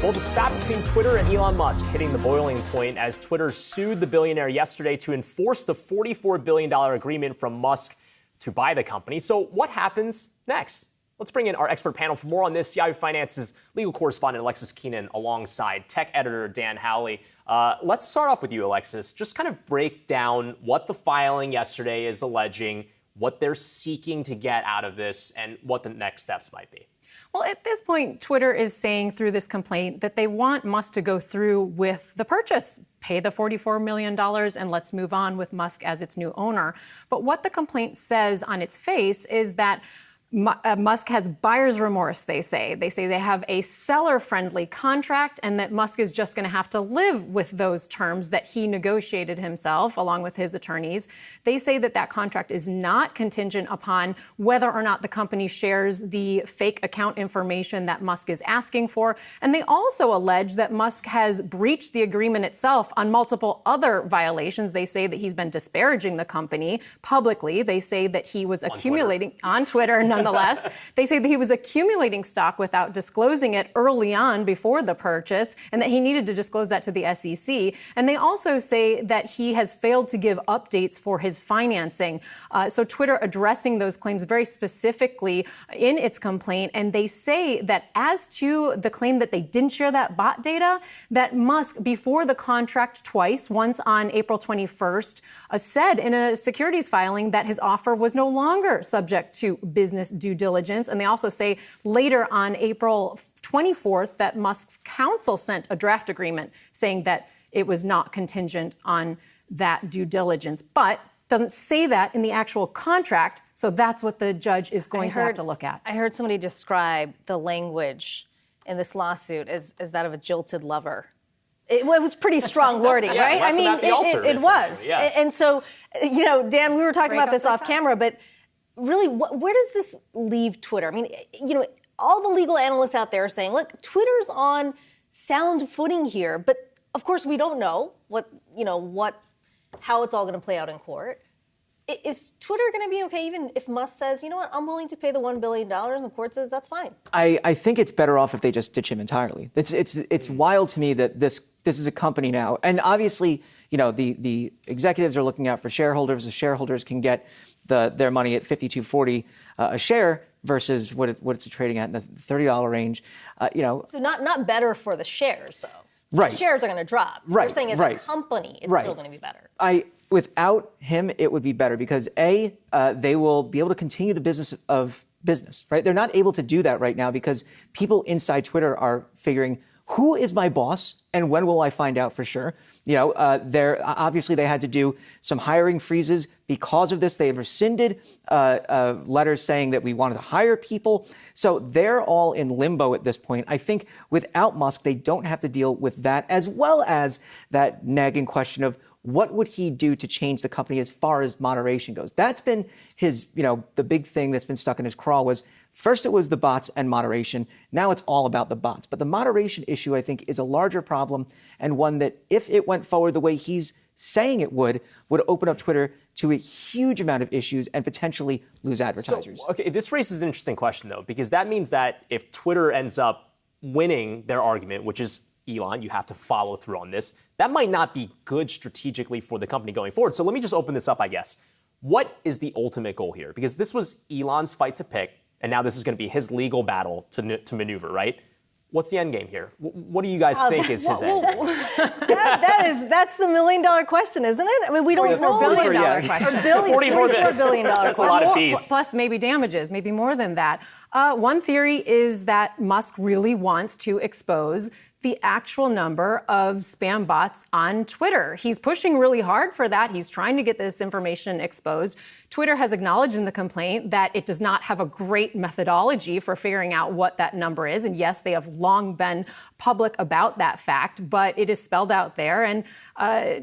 Well, the spat between Twitter and Elon Musk hitting the boiling point as Twitter sued the billionaire yesterday to enforce the $44 billion agreement from Musk to buy the company. So what happens next? Let's bring in our expert panel for more on this. Yahoo Finance's legal correspondent Alexis Keenan alongside tech editor Dan Howley. Let's start off with you, Alexis. Just kind of break down what the filing yesterday is alleging, what they're seeking to get out of this, and what the next steps might be. Well, at this point, Twitter is saying through this complaint that they want Musk to go through with the purchase, pay the $44 million, and let's move on with Musk as its new owner. But what the complaint says on its face is that Musk has buyer's remorse, they say. They say they have a seller-friendly contract and that Musk is just going to have to live with those terms that he negotiated himself along with his attorneys. They say that that contract is not contingent upon whether or not the company shares the fake account information that Musk is asking for. And they also allege that Musk has breached the agreement itself on multiple other violations. They say that he's been disparaging the company publicly. They say that he was accumulating on Twitter. Nonetheless, they say that he was accumulating stock without disclosing it early on before the purchase and that he needed to disclose that to the SEC. And they also say that he has failed to give updates for his financing. So Twitter addressing those claims very specifically in its complaint. And they say that as to the claim that they didn't share that bot data, that Musk, before the contract twice, once on April 21st, said in a securities filing that his offer was no longer subject to business due diligence. And they also say later on April 24th that Musk's counsel sent a draft agreement saying that it was not contingent on that due diligence, but doesn't say that in the actual contract. So that's what the judge is going to have to look at. I heard somebody describe the language in this lawsuit as that of a jilted lover. It was pretty strong wording, yeah, right? I mean, it was. Yeah. And so, Dan, we were talking about this off camera, but really, where does this leave Twitter? I mean, all the legal analysts out there are saying, look, Twitter's on sound footing here, but of course we don't know how it's all going to play out in court. Is Twitter going to be okay even if Musk says, you know what, I'm willing to pay the $1 billion and the court says that's fine? I think it's better off if they just ditch him entirely. It's wild to me that this is a company now. And obviously, the executives are looking out for shareholders. The shareholders can get their money at $52.40 a share versus what it's trading at in the $30 range. So not better for the shares, though. Right. The shares are going to drop. Right. You're saying as a company, it's still going to be better. Without him, it would be better because they will be able to continue the business of business, right? They're not able to do that right now because people inside Twitter are figuring, who is my boss and when will I find out for sure? Obviously they had to do some hiring freezes because of this. They had rescinded letters saying that we wanted to hire people. So they're all in limbo at this point. I think without Musk, they don't have to deal with that, as well as that nagging question of what would he do to change the company as far as moderation goes? That's been his, the big thing that's been stuck in his craw was first it was the bots and moderation. Now it's all about the bots. But the moderation issue, I think, is a larger problem and one that if it went forward the way he's saying it would open up Twitter to a huge amount of issues and potentially lose advertisers. So, this raises an interesting question, though, because that means that if Twitter ends up winning their argument, which is Elon, you have to follow through on this, that might not be good strategically for the company going forward. So let me just open this up, I guess. What is the ultimate goal here? Because this was Elon's fight to pick, and now this is going to be his legal battle to maneuver, right? What's the end game here? What do you guys think is his end? That's the $1 million question, isn't it? I mean, we don't know. $1 billion question. $44 billion That's a lot of fees. Plus maybe damages, maybe more than that. One theory is that Musk really wants to expose the actual number of spam bots on Twitter. He's pushing really hard for that. He's trying to get this information exposed. Twitter has acknowledged in the complaint that it does not have a great methodology for figuring out what that number is. And yes, they have long been public about that fact, but it is spelled out there. And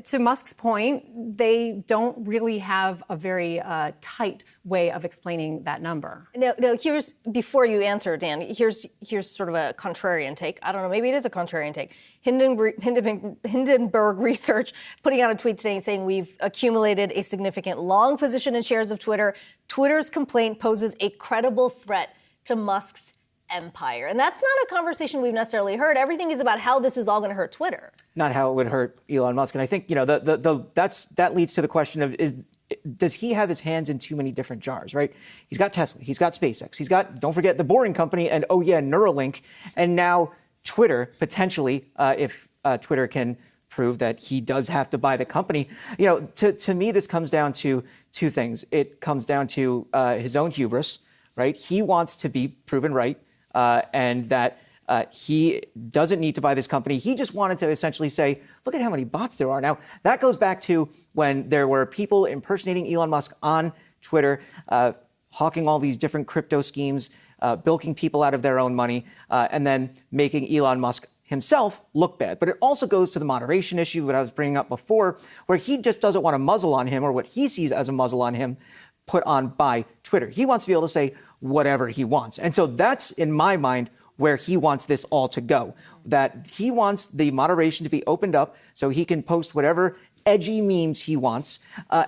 to Musk's point, they don't really have a very tight way of explaining that number. Now, here's, before you answer, Dan, here's sort of a contrarian take. I don't know, maybe it is a contrarian take. Hindenburg Research putting out a tweet today saying we've accumulated a significant long position in shares of Twitter. Twitter's complaint poses a credible threat to Musk's empire. And that's not a conversation we've necessarily heard. Everything is about how this is all going to hurt Twitter. Not how it would hurt Elon Musk. And I think, that leads to the question of, does he have his hands in too many different jars, right? He's got Tesla, he's got SpaceX, he's got, don't forget, the Boring Company, and Neuralink, and now Twitter, potentially, if Twitter can prove that he does have to buy the company. To me, this comes down to two things. It comes down to his own hubris, right? He wants to be proven right, and that he doesn't need to buy this company. He just wanted to essentially say, look at how many bots there are. Now, that goes back to when there were people impersonating Elon Musk on Twitter, hawking all these different crypto schemes, bilking people out of their own money, and then making Elon Musk himself look bad. But it also goes to the moderation issue that I was bringing up before, where he just doesn't want a muzzle on him, or what he sees as a muzzle on him, put on by Twitter. He wants to be able to say whatever he wants. And so that's, in my mind, where he wants this all to go, that he wants the moderation to be opened up so he can post whatever edgy memes he wants,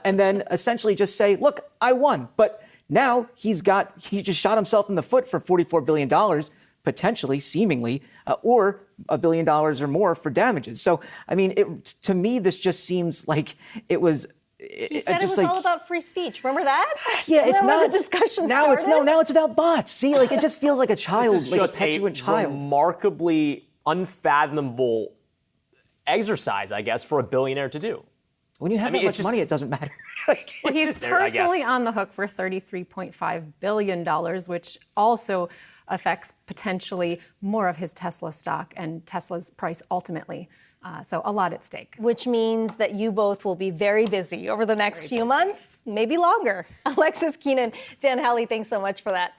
and then essentially just say, look, I won. But now he just shot himself in the foot for $44 billion, potentially, seemingly, or $1 billion or more for damages. So, I mean, to me, this just seems like it was. He said it was all about free speech. Remember that? Yeah, it's not. The discussion now started? Now it's about bots. See, like it just feels like a child, this is like just a petulant child. Remarkably unfathomable exercise, I guess, for a billionaire to do. When you have that much money, it doesn't matter. Well, he's personally on the hook for $33.5 billion, which also affects potentially more of his Tesla stock and Tesla's price ultimately. So a lot at stake. Which means that you both will be very busy over the next few months, maybe longer. Alexis Keenan, Dan Howley, thanks so much for that.